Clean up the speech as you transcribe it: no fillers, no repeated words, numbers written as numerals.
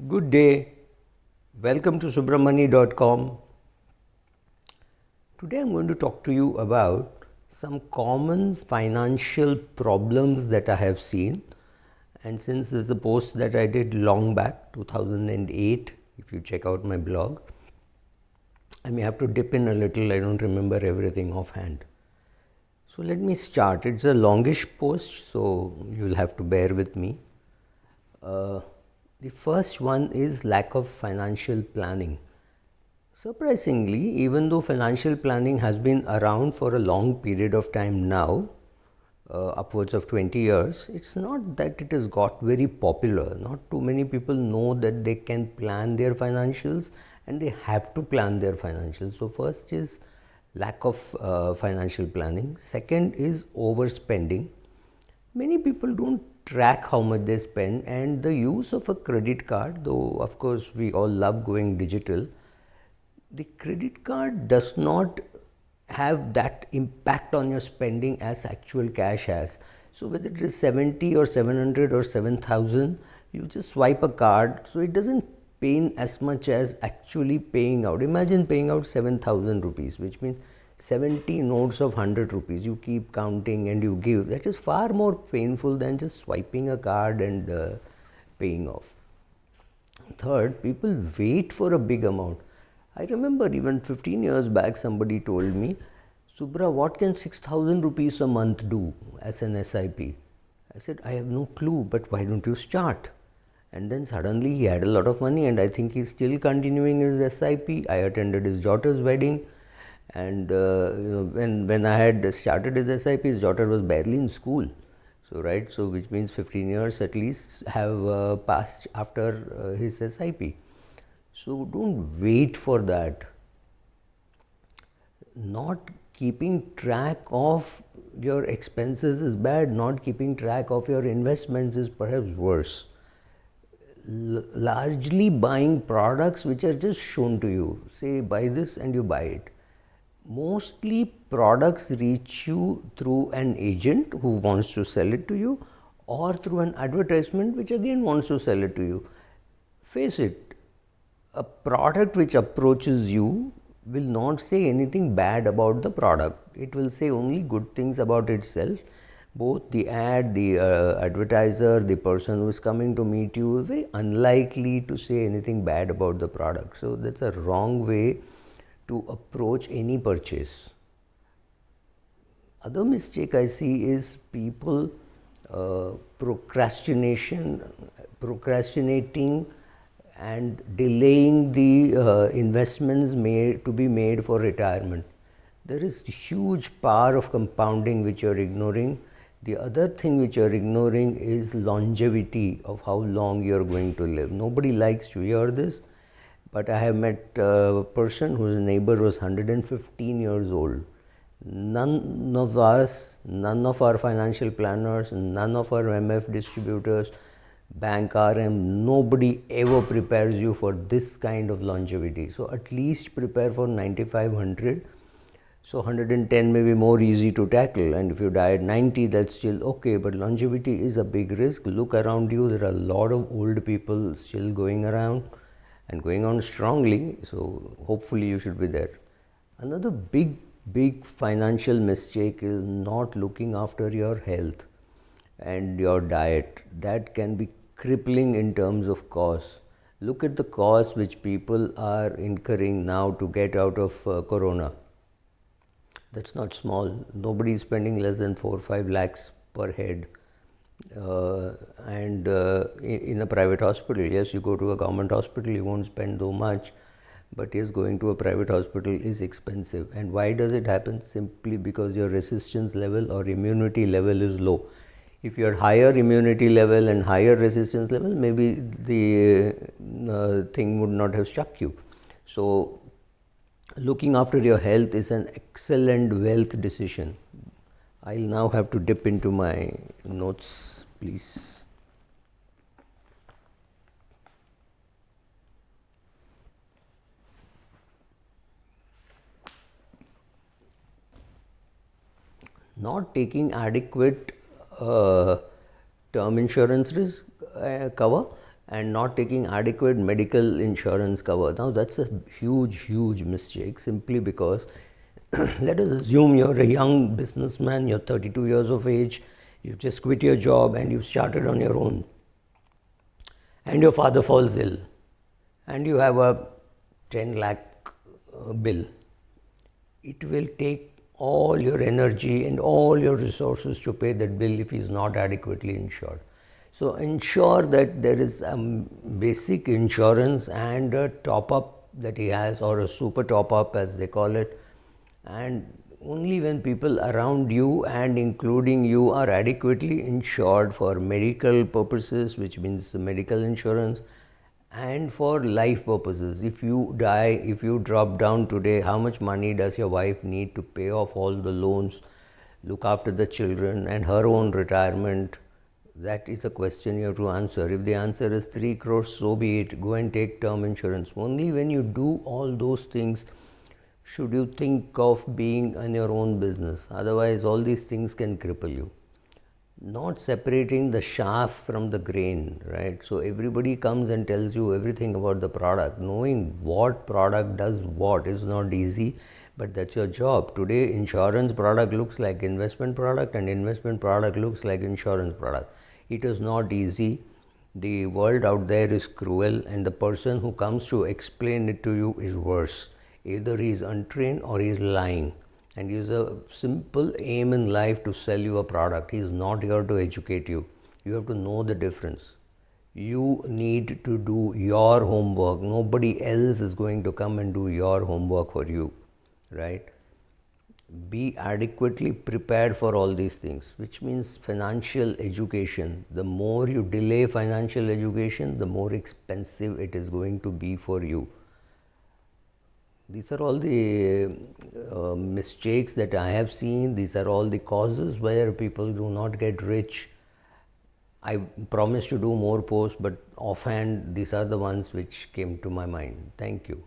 Good day. Welcome to subramani.com. Today I'm going to talk to you about some common financial problems that I have seen. And since this is a post that I did long back, 2008, if you check out my blog, I may have to dip in a little. I don't remember everything offhand. So let me start. It's a longish post, so you'll have to bear with me. The first one is lack of financial planning. Surprisingly, even though financial planning has been around for a long period of time now, upwards of 20 years, it's not that it has got very popular. Not too many people know that they can plan their financials and they have to plan their financials. So, first is lack of financial planning. Second is overspending. Many people don't track how much they spend, and the use of a credit card, though of course we all love going digital, the credit card does not have that impact on your spending as actual cash has. So whether it is 70 or 700 or 7,000, you just swipe a card, so it doesn't pain as much as actually paying out. Imagine paying out 7,000 rupees, which means 70 notes of 100 rupees. You keep counting and you give. That is far more painful than just swiping a card and paying off. Third, people wait for a big amount. I remember even 15 years back, somebody told me, Subra, what can 6,000 rupees a month do as an SIP? I said, I have no clue, but why don't you start? And then suddenly he had a lot of money, and I think he's still continuing his SIP. I attended his daughter's wedding, and when I had started his SIP, his daughter was barely in school. So right, so which means 15 years at least have passed after his SIP. So don't wait for that. Not keeping track of your expenses is bad. Not keeping track of your investments is perhaps worse. Largely buying products which are just shown to you. Say buy this and you buy it. Mostly products reach you through an agent who wants to sell it to you, or through an advertisement which again wants to sell it to you. Face it, a product which approaches you will not say anything bad about the product. It will say only good things about itself. Both the ad, the advertiser, the person who is coming to meet you is very unlikely to say anything bad about the product. So that's a wrong way to approach any purchase. Other mistake I see is people procrastinating and delaying the investments made to be made for retirement. There is huge power of compounding which you are ignoring. The other thing which you are ignoring is longevity, of how long you are going to live. Nobody likes to hear this, but I have met a person whose neighbor was 115 years old. None of us, none of our financial planners, none of our MF distributors, bank RM, nobody ever prepares you for this kind of longevity. So at least prepare for 9500. So 110 may be more easy to tackle, and if you die at 90, that's still okay, but longevity is a big risk. Look around you, there are a lot of old people still going around and going on strongly, so hopefully you should be there. Another big financial mistake is not looking after your health and your diet. That can be crippling in terms of cost. Look at the cost which people are incurring now to get out of corona. That's not small. Nobody is spending less than 4 or 5 lakhs per head. And in a private hospital, yes, you go to a government hospital, you won't spend so much, but yes, going to a private hospital is expensive. And why does it happen? Simply because your resistance level or immunity level is low. If you had higher immunity level and higher resistance level, maybe the thing would not have struck you. So looking after your health is an excellent wealth decision. I'll now have to dip into my notes, please. Not taking adequate term insurance risk cover. and not taking adequate medical insurance cover. Now that's a huge mistake, simply because let us assume you're a young businessman, you're 32 years of age, you've just quit your job and you've started on your own, and your father falls ill, and you have a 10 lakh bill. It will take all your energy and all your resources to pay that bill if he is not adequately insured. So ensure that there is a basic insurance and a top up that he has, or a super top up as they call it, and only when people around you and including you are adequately insured for medical purposes, which means the medical insurance, and for life purposes. If you die, if you drop down today, how much money does your wife need to pay off all the loans, look after the children and her own retirement? That is a question you have to answer. If the answer is 3 crores, so be it. Go and take term insurance. Only when you do all those things should you think of being in your own business. Otherwise, all these things can cripple you. Not separating the chaff from the grain, right? So everybody comes and tells you everything about the product. Knowing what product does what is not easy, but that's your job. Today, insurance product looks like investment product, and investment product looks like insurance product. It is not easy. The world out there is cruel, and the person who comes to explain it to you is worse. Either he is untrained or he is lying, and he has a simple aim in life to sell you a product. He is not here to educate you. You have to know the difference. You need to do your homework. Nobody else is going to come and do your homework for you, right? Be adequately prepared for all these things, which means financial education. The more you delay financial education, the more expensive it is going to be for you. These are all the mistakes that I have seen. These are all the causes where people do not get rich. I promise to do more posts, but offhand, these are the ones which came to my mind. Thank you.